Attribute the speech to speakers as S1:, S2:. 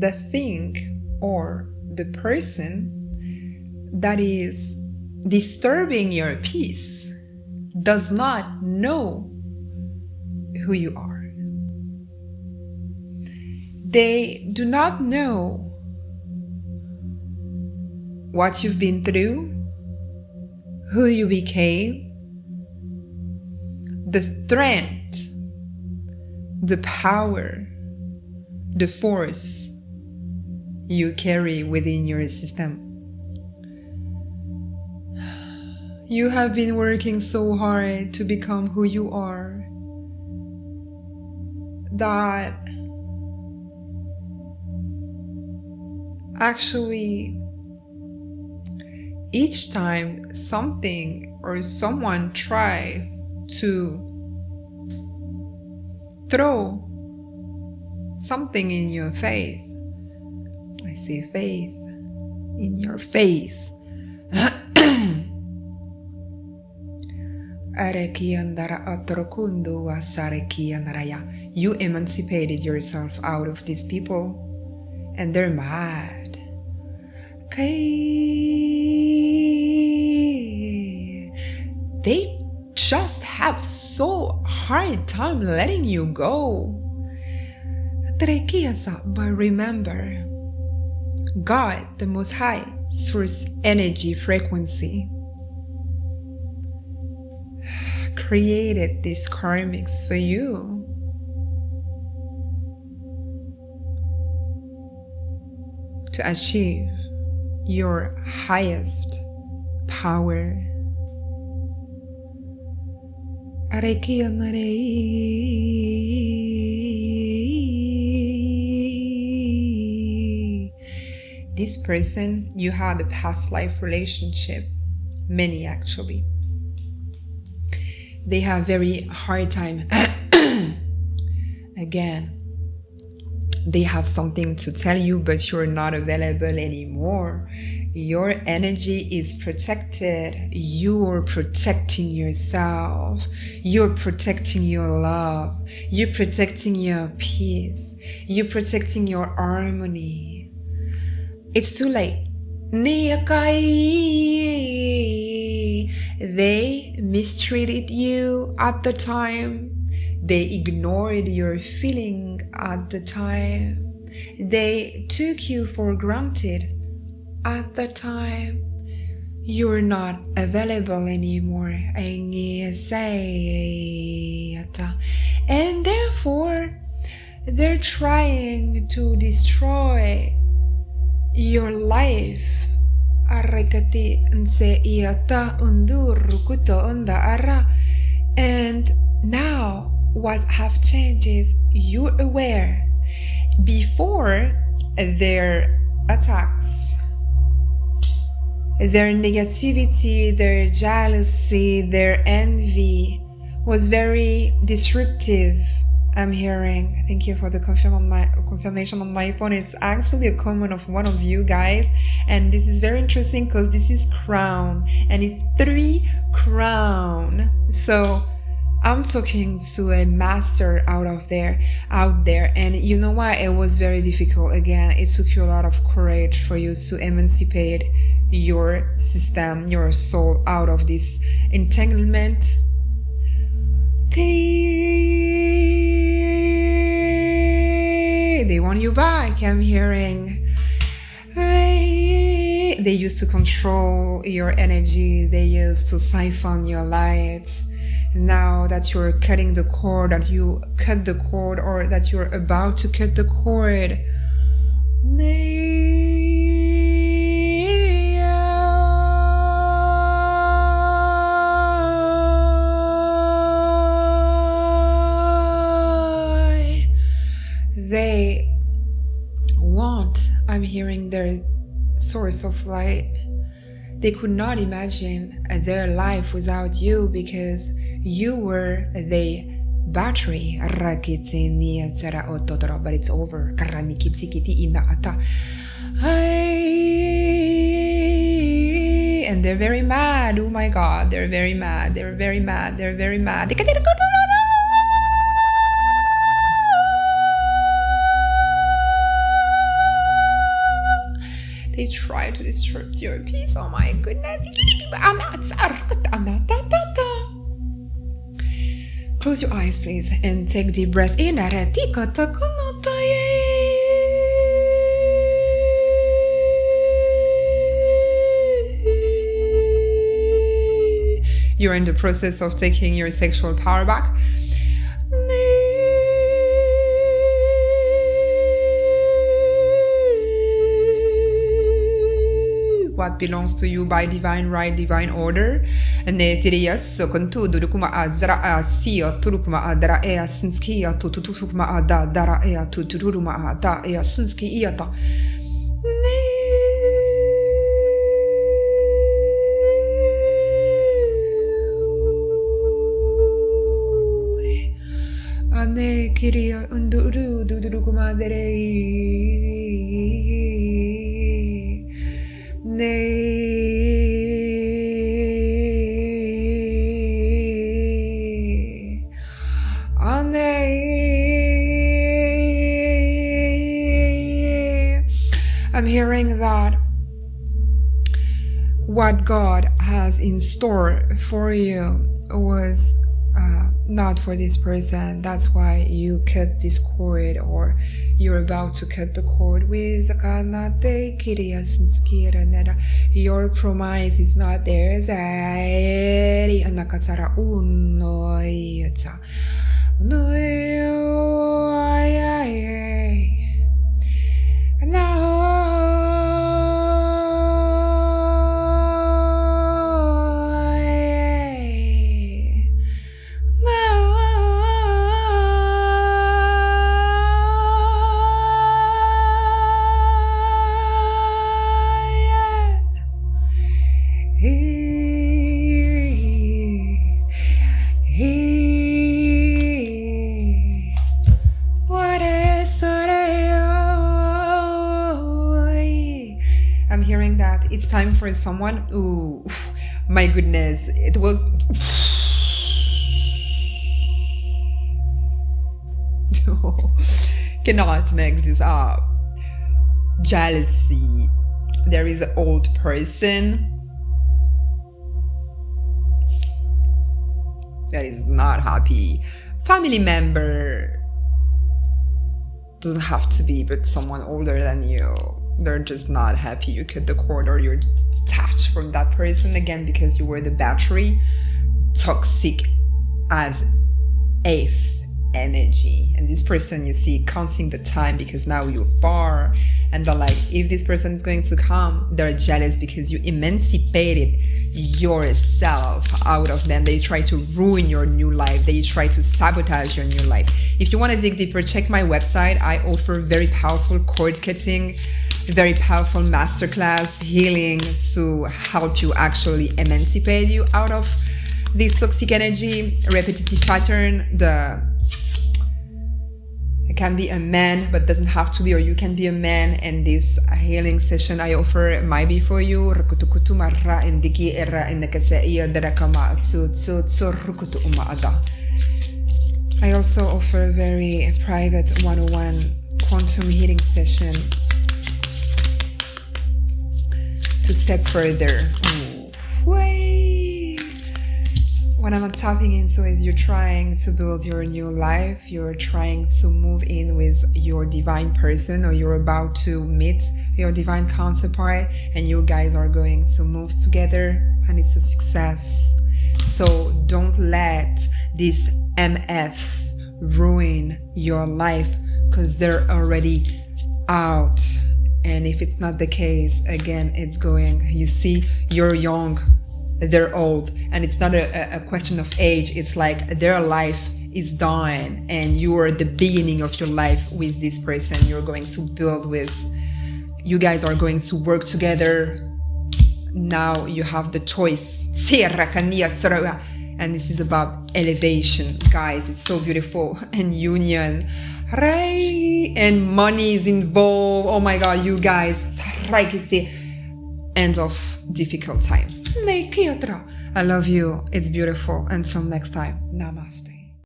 S1: the thing or the person that is disturbing your peace does not know who you are. They do not know what you've been through, who you became, the strength, the power, the force you carry within your system. You have been working so hard to become who you are that actually each time something or someone tries to throw something in your face, I say faith, in your face, you emancipated yourself out of these people and they're mad. They just have so hard time letting you go. But remember, God, the Most High, source energy frequency, created these karmics for you. To achieve your highest power. This person, you had a past life relationship, many actually. They have very hard time. Again, they have something to tell you, but you're not available anymore. Your energy is protected. You're protecting yourself. You're protecting your love. You're protecting your peace. You're protecting your harmony. It's too late. They mistreated you at the time. They ignored your feeling at the time. They took you for granted at the time. You're not available anymore. And therefore, they're trying to destroy your life. And now what have changed is you're aware. Before, their attacks, their negativity, their jealousy, their envy was very disruptive. I'm hearing. Thank you for the confirmation on my phone. It's actually a comment of one of you guys, and this is very interesting because this is crown and it's 3 crown. So I'm talking to a master out there, and you know why it was very difficult. Again, it took you a lot of courage for you to emancipate your system, your soul out of this entanglement. They want you back, I'm hearing. They used to control your energy. They used to siphon your light. Now that you're cutting the cord, that you cut the cord, or that you're about to cut the cord, they want, I'm hearing, their source of light. They could not imagine their life without you because you were the battery. But it's over. And they're very mad. Oh my God, they're very mad. They're very mad. They're very mad. They try to disrupt your peace. Oh my goodness. Close your eyes, please, and take a deep breath in. You're in the process of taking your sexual power back. What belongs to you by divine right, divine order. Ne tiriyasso con tudo kuma azra asio turukuma adra e asinski to tutukuma ada dara e to turuma ada e asinski iata. Ane kiria unduru dudukuma dere. I'm hearing that what God has in store for you was not for this person. That's why you cut this cord, or you're about to cut the cord with your promise is not theirs. I'm hearing that it's time for someone. Ooh, my goodness, it was. Cannot make this up. Jealousy. There is an old person that is not happy. Family member. Doesn't have to be, but someone older than you. They're just not happy you cut the cord, or you're detached from that person again because you were the battery. Toxic as F energy. And this person, you see, counting the time because now you're far, and they're like, if this person is going to come, they're jealous because you emancipated yourself out of them. They try to ruin your new life. They try to sabotage your new life. If you want to dig deeper, check my website. I offer very powerful cord cutting, very powerful masterclass healing to help you actually emancipate you out of this toxic energy, repetitive pattern. It can be a man, but doesn't have to be, or you can be a man. And this healing session I offer might be for you. I also offer a very private 101 quantum healing session to step further. What I'm tapping into is you're trying to build your new life, you're trying to move in with your divine person, or you're about to meet your divine counterpart, and you guys are going to move together, and it's a success. So don't let this MF ruin your life, because they're already out. And if it's not the case, again, it's going, you see, you're young, they're old, and it's not a question of age. It's like their life is done, and you are the beginning of your life with this person you're going to build with. You guys are going to work together. Now you have the choice. And this is about elevation, guys. It's so beautiful. And union. And money is involved. Oh my God, you guys. It's the end of difficult time. I love you. It's beautiful. Until next time. Namaste.